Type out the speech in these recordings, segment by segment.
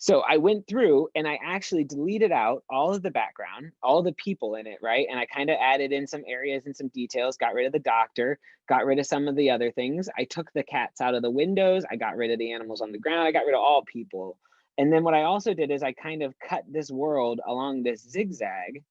So I went through and I actually deleted out all of the background, all the people in it, right? And I kind of added in some areas and some details, got rid of the doctor, got rid of some of the other things. I took the cats out of the windows. I got rid of the animals on the ground. I got rid of all people. And then what I also did is I kind of cut this world along this zigzag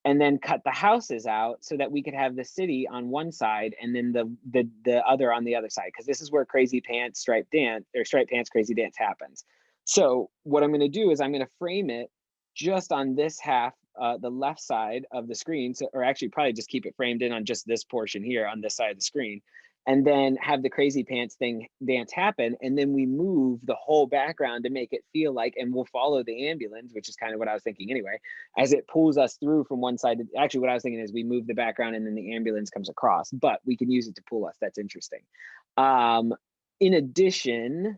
and then cut the houses out so that we could have the city on one side and then the other on the other side, because this is where Crazy Pants Striped Dance, or Striped Pants Crazy Dance, happens. So what I'm going to do is I'm going to frame it just on this half, the left side of the screen. So, or actually probably just keep it framed in on just this portion here on this side of the screen, and then have the Crazy Pants thing dance happen. And then we move the whole background to make it feel like, and we'll follow the ambulance, which is kind of what I was thinking anyway, as it pulls us through from one side to, actually what I was thinking is we move the background and then the ambulance comes across, but we can use it to pull us. That's interesting. In addition,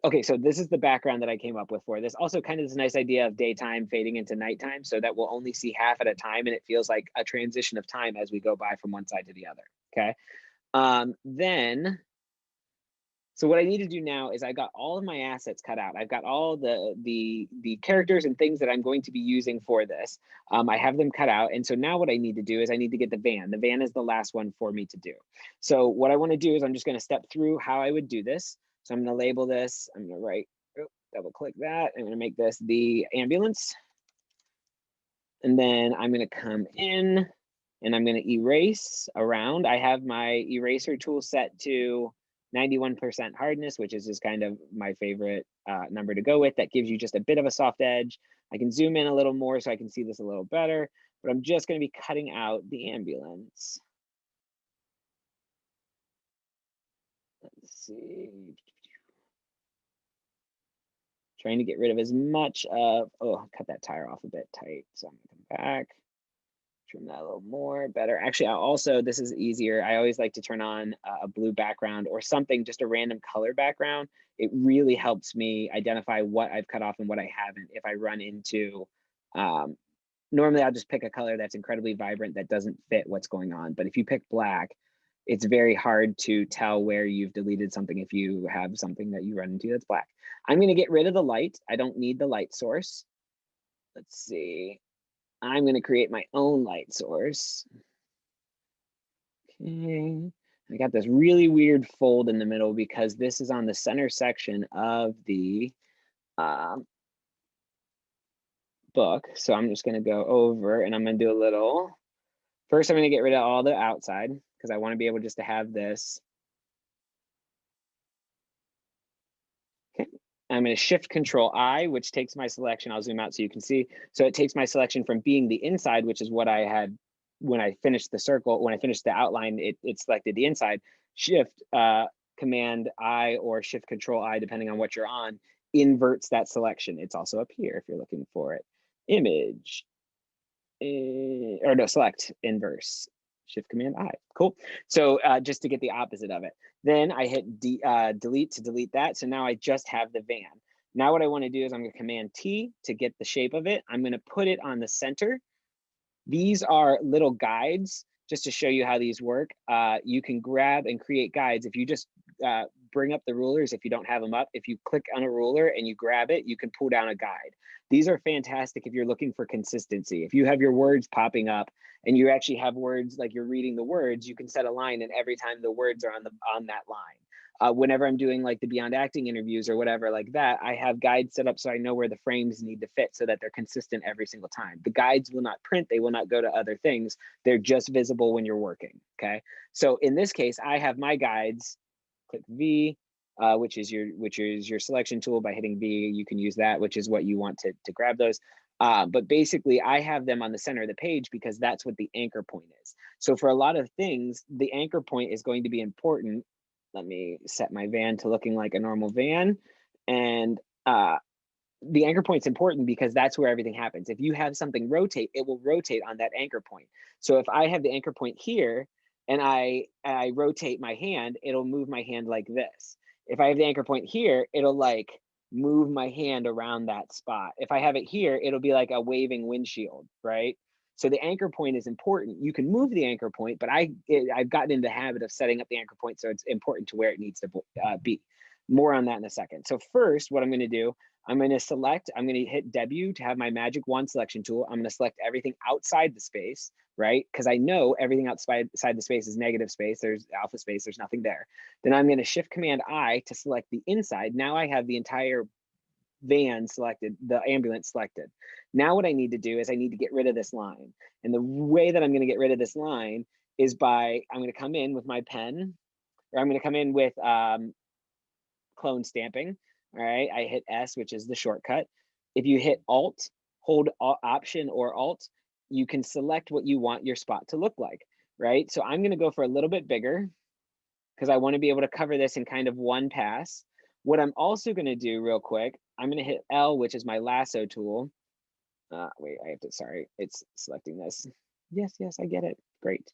okay, so this is the background that I came up with for this. Also kind of this nice idea of daytime fading into nighttime so that we'll only see half at a time and it feels like a transition of time as we go by from one side to the other, okay? So what I need to do now is I got all of my assets cut out. I've got all the characters and things that I'm going to be using for this. I have them cut out. And so now what I need to do is I need to get the van. The van is the last one for me to do. So what I want to do is I'm just going to step through how I would do this. So I'm going to label this. I'm going to write, double click that. I'm going to make this the ambulance. And then I'm going to come in and I'm going to erase around. I have my eraser tool set to 91% hardness, which is just kind of my favorite number to go with. That gives you just a bit of a soft edge. I can zoom in a little more so I can see this a little better, but I'm just going to be cutting out the ambulance. Let's see. Trying to get rid of as much of, oh, cut that tire off a bit tight. So I'm going to come back. Trim that a little more, better. Actually, I also, this is easier. I always like to turn on a blue background or something, just a random color background. It really helps me identify what I've cut off and what I haven't. If I run into, normally I'll just pick a color that's incredibly vibrant that doesn't fit what's going on. But if you pick black, it's very hard to tell where you've deleted something if you have something that you run into that's black. I'm going to get rid of the light. I don't need the light source. Let's see. I'm going to create my own light source. Okay. I got this really weird fold in the middle because this is on the center section of the book. So I'm just going to go over and I'm going to do a little. First, I'm going to get rid of all the outside because I want to be able just to have this. Okay. I'm going to shift control I, which takes my selection. I'll zoom out so you can see. So it takes my selection from being the inside, which is what I had when I finished the circle. When I finished the outline, it selected the inside. Shift Command I or Shift Control I, depending on what you're on, inverts that selection. It's also up here if you're looking for it. Image, or no, select inverse. Shift Command I. Cool. So just to get the opposite of it. Then I hit delete to delete that. So now I just have the van. Now what I want to do is I'm going to Command T to get the shape of it. I'm going to put it on the center. These are little guides just to show you how these work. You can grab and create guides. If you just bring up the rulers, if you don't have them up, if you click on a ruler and you grab it, you can pull down a guide. These are fantastic if you're looking for consistency. If you have your words popping up and you actually have words like you're reading the words, you can set a line and every time the words are on that line. Whenever I'm doing like the Beyond Acting interviews or whatever like that, I have guides set up so I know where the frames need to fit so that they're consistent every single time. The guides will not print, they will not go to other things. They're just visible when you're working, okay? So in this case, I have my guides, click V, which is your selection tool. By hitting V, you can use that, which is what you want to grab those. But basically, I have them on the center of the page because that's what the anchor point is. So for a lot of things, the anchor point is going to be important. Let me set my van to looking like a normal van. And the anchor point's important because that's where everything happens. If you have something rotate, it will rotate on that anchor point. So if I have the anchor point here and I rotate my hand, it'll move my hand like this. If I have the anchor point here, it'll like move my hand around that spot. If I have it here, it'll be like a waving windshield, right? So the anchor point is important. You can move the anchor point, but I've gotten into the habit of setting up the anchor point so it's important to where it needs to be. More on that in a second. So first, what I'm going to do, I'm going to select, I'm going to hit W to have my magic wand selection tool. I'm going to select everything outside the space, right? Because I know everything outside the space is negative space. There's alpha space, there's nothing there. Then I'm going to Shift Command I to select the inside. Now I have the entire van selected, the ambulance selected. Now what I need to do is I need to get rid of this line. And the way that I'm going to get rid of this line is by, I'm going to come in with my pen, or I'm going to come in with clone stamping. All right, I hit S, which is the shortcut. If you hit Alt, hold Option or Alt, you can select what you want your spot to look like, right? So I'm going to go for a little bit bigger because I want to be able to cover this in kind of one pass. What I'm also going to do real quick, I'm going to hit L, which is my lasso tool. Wait, I have to, sorry, it's selecting this. Yes, I get it. Great.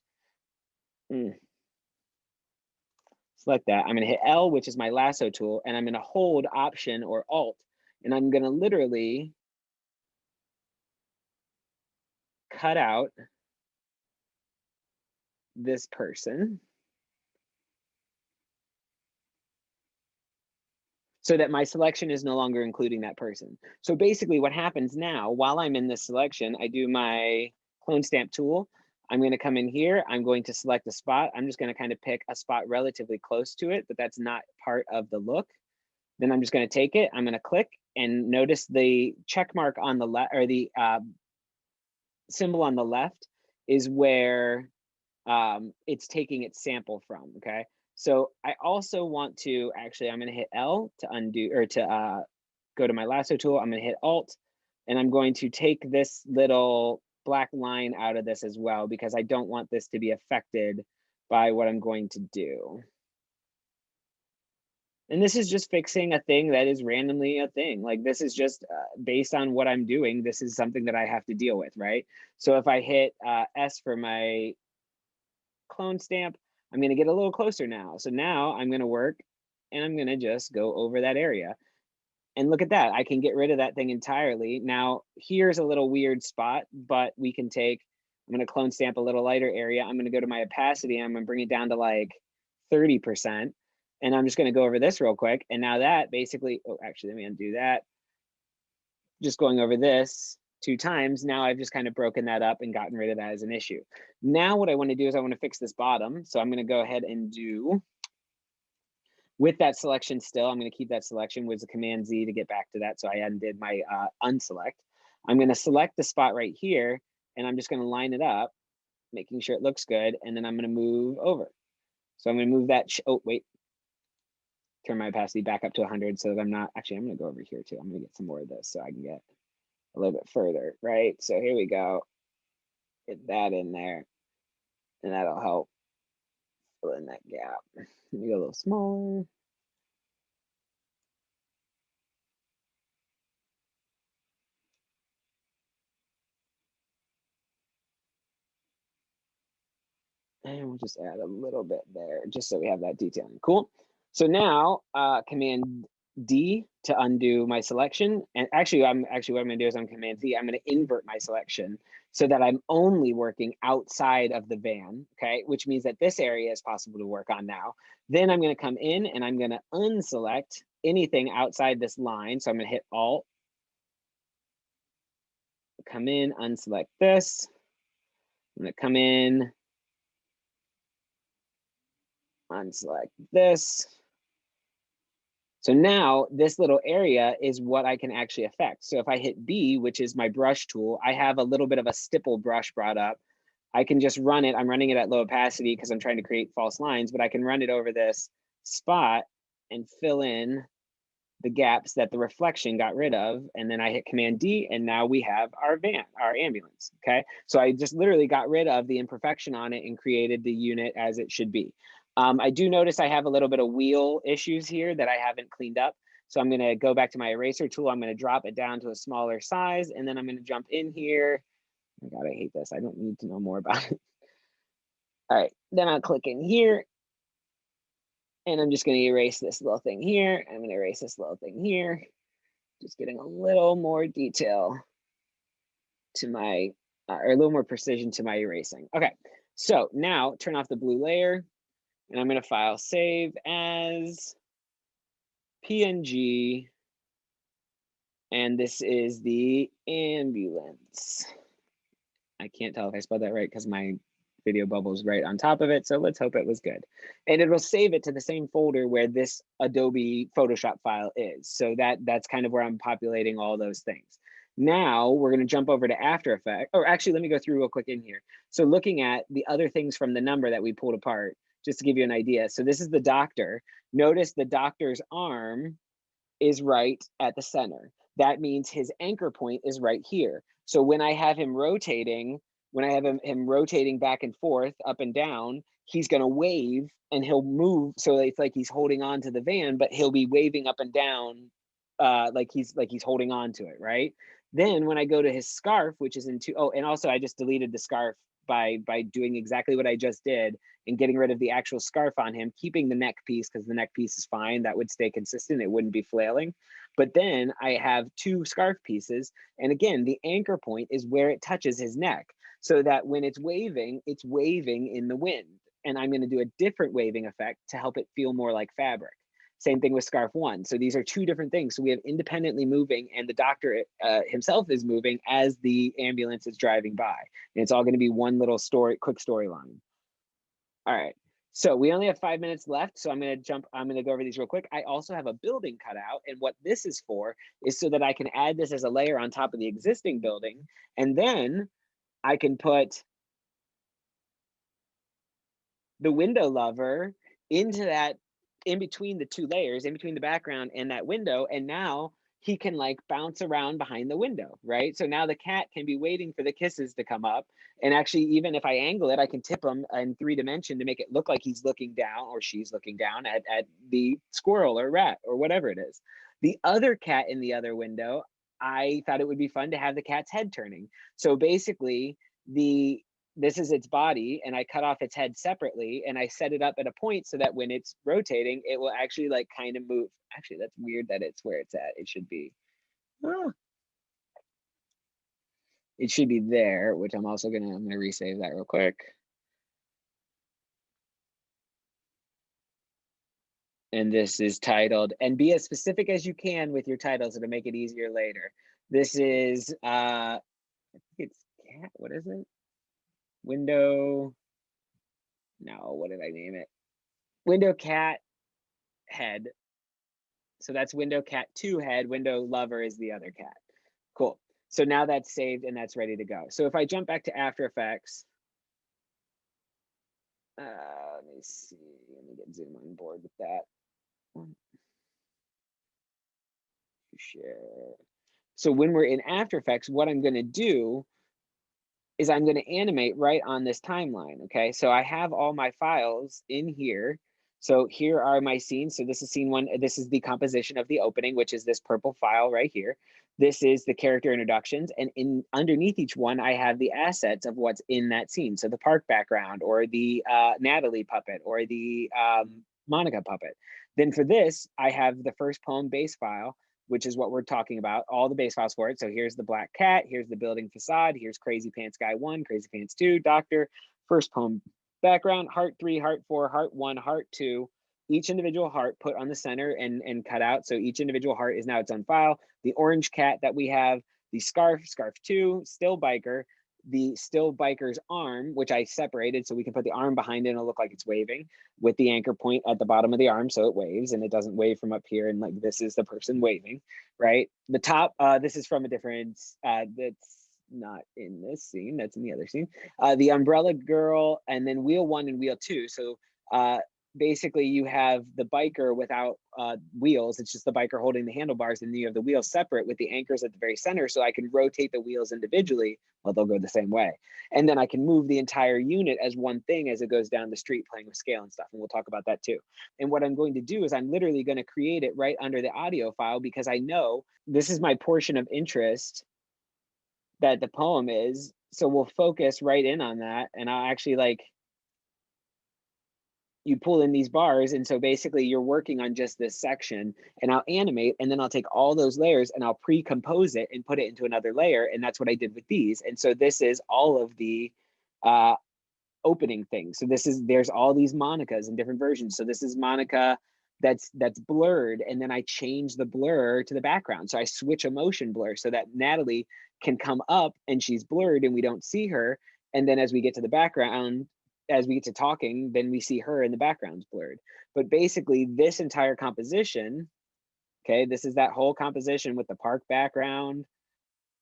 Select that. I'm going to hit L, which is my lasso tool, and I'm going to hold Option or Alt, and I'm going to literally cut out this person so that my selection is no longer including that person. So basically what happens now, while I'm in this selection, I do my clone stamp tool. I'm going to come in here. I'm going to select a spot. I'm just going to kind of pick a spot relatively close to it, but that's not part of the look. Then I'm just going to take it. I'm going to click and notice the check mark on the left, or the symbol on the left is where it's taking its sample from. Okay. So I also want to actually, I'm going to hit L to undo, or to go to my lasso tool. I'm going to hit Alt, and I'm going to take this little black line out of this as well, because I don't want this to be affected by what I'm going to do. And this is just fixing a thing that is randomly a thing. Like, this is just based on what I'm doing. This is something that I have to deal with, right? So if I hit S for my clone stamp, I'm going to get a little closer now. So now I'm going to work, and I'm going to just go over that area. And look at that. I can get rid of that thing entirely. Now, here's a little weird spot, but we can take, I'm going to clone stamp a little lighter area. I'm going to go to my opacity. I'm going to bring it down to like 30%. And I'm just going to go over this real quick. And now that basically, oh, actually, let me undo that. Just going over this 2 times, now I've just kind of broken that up and gotten rid of that as an issue. Now what I want to do is I want to fix this bottom. So I'm going to go ahead and do, with that selection still, I'm going to keep that selection with the Command Z to get back to that. So I undid my unselect. I'm going to select the spot right here, and I'm just going to line it up, making sure it looks good. And then I'm going to move over. So I'm going to move that. Oh, wait. Turn my opacity back up to 100 so that I'm not, actually, I'm going to go over here too. I'm going to get some more of this so I can get a little bit further, right? So here we go. Get that in there, and that'll help fill in that gap. Let me go a little smaller. And we'll just add a little bit there just so we have that detailing. Cool. So now Command D to undo my selection. And actually what I'm going to do is on Command Z, I'm going to invert my selection so that I'm only working outside of the van, okay? Which means that this area is possible to work on now. Then I'm going to come in and I'm going to unselect anything outside this line. So I'm going to hit Alt, come in, unselect this. I'm going to come in, unselect this. So now this little area is what I can actually affect. So if I hit B, which is my brush tool, I have a little bit of a stipple brush brought up. I can just run it. I'm running it at low opacity because I'm trying to create false lines, but I can run it over this spot and fill in the gaps that the reflection got rid of. And then I hit Command D, and now we have our van, our ambulance, okay? So I just literally got rid of the imperfection on it and created the unit as it should be. I do notice I have a little bit of wheel issues here that I haven't cleaned up. So I'm going to go back to my eraser tool. I'm going to drop it down to a smaller size, and then I'm going to jump in here. Oh my God, I hate this. I don't need to know more about it. All right, then I'll click in here, and I'm just going to erase this little thing here. I'm going to erase this little thing here. Just getting a little more detail to my, or a little more precision to my erasing. Okay, so now turn off the blue layer. And I'm going to file save as PNG, and this is the ambulance. I can't tell if I spelled that right because my video bubble's right on top of it, so let's hope it was good. And it will save it to the same folder where this Adobe Photoshop file is. So that's kind of where I'm populating all those things. Now we're going to jump over to After Effects, or actually, let me go through real quick in here. So looking at the other things from the number that we pulled apart, just to give you an idea. So this is the doctor. Notice the doctor's arm is right at the center. That means his anchor point is right here. So when I have him rotating, when I have him rotating back and forth, up and down, he's going to wave and he'll move. So it's like he's holding on to the van, but he'll be waving up and down like he's holding on to it, right? Then when I go to his scarf, which is in two, oh, and also I just deleted the scarf by doing exactly what I just did and getting rid of the actual scarf on him, keeping the neck piece because the neck piece is fine. That would stay consistent. It wouldn't be flailing. But then I have two scarf pieces. And again, the anchor point is where it touches his neck so that when it's waving in the wind. And I'm going to do a different waving effect to help it feel more like fabric. Same thing with scarf one. So these are two different things. So we have independently moving and the doctor himself is moving as the ambulance is driving by. And it's all going to be one little quick storyline. All right. So we only have 5 minutes left. So I'm going to go over these real quick. I also have a building cut out. And what this is for is so that I can add this as a layer on top of the existing building. And then I can put the window lover into that, in between the two layers, in between the background and that window. And now he can like bounce around behind the window, right? So now the cat can be waiting for the kisses to come up. And actually, even if I angle it, I can tip him in 3D to make it look like he's looking down or she's looking down at the squirrel or rat or whatever it is. The other cat in the other window, I thought it would be fun to have the cat's head turning. So basically, this is its body and I cut off its head separately and I set it up at a point so that when it's rotating, it will actually like kind of move. Actually, that's weird that it's where it's at. It should be, it should be there, which I'm gonna resave that real quick. And this is titled, and be as specific as you can with your titles to make it easier later. This is, I think it's cat, what is it? Window, no, what did I name it? Window cat head. So that's window cat 2 head, window lover is the other cat. Cool. So now that's saved and that's ready to go. So if I jump back to After Effects, let me see, let me get Zoom on board with that. Share. So when we're in After Effects, what I'm going to do is I'm going to animate right on this timeline. Okay, so I have all my files in here. So here are my scenes. So this is scene 1. This is the composition of the opening, which is this purple file right here. This is the character introductions. And underneath each one, I have the assets of what's in that scene. So the park background or the Natalie puppet or the Monica puppet. Then for this, I have the first poem base file, which is what we're talking about, all the base files for it. So here's the black cat, here's the building facade, here's Crazy Pants Guy 1, Crazy Pants 2, Doctor, first poem background, heart 3, heart 4, heart 1, heart 2, each individual heart put on the center and cut out. So each individual heart is now its own file. The orange cat that we have, the scarf 2, still biker, the still biker's arm, which I separated so we can put the arm behind it and it'll look like it's waving with the anchor point at the bottom of the arm so it waves and it doesn't wave from up here and like this is the person waving, right? The top, this is from a different, that's not in this scene, that's in the other scene. The umbrella girl and then wheel 1 and wheel 2. So basically you have the biker without wheels. It's just the biker holding the handlebars and you have the wheels separate with the anchors at the very center so I can rotate the wheels individually. Well, they'll go the same way. And then I can move the entire unit as one thing as it goes down the street playing with scale and stuff. And we'll talk about that too. And what I'm going to do is I'm literally going to create it right under the audio file because I know this is my portion of interest that the poem is. So we'll focus right in on that. And I'll actually like, you pull in these bars. And so basically you're working on just this section and I'll animate and then I'll take all those layers and I'll pre-compose it and put it into another layer. And that's what I did with these. And so this is all of the opening things. So there's all these Monicas in different versions. So this is Monica that's blurred, and then I change the blur to the background. So I switch a motion blur so that Natalie can come up and she's blurred and we don't see her. And then as we get to the background, as we get to talking, then we see her and the background's blurred. But basically, this entire composition, okay, this is that whole composition with the park background,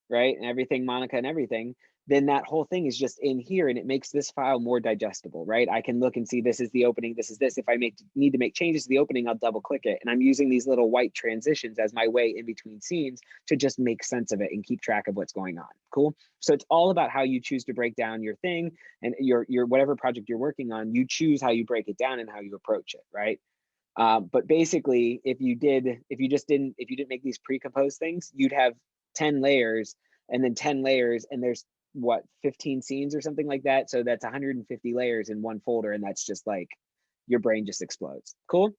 right? And everything, Monica and everything, then that whole thing is just in here and it makes this file more digestible, right? I can look and see this is the opening, this is this. If I need to make changes to the opening, I'll double click it. And I'm using these little white transitions as my way in between scenes to just make sense of it and keep track of what's going on. Cool. So it's all about how you choose to break down your thing and your whatever project you're working on, you choose how you break it down and how you approach it, right? But basically, if you didn't make these pre-composed things, you'd have 10 layers and then 10 layers, and there's what, 15 scenes or something like that. So that's 150 layers in one folder, and that's just like your brain just explodes. Cool.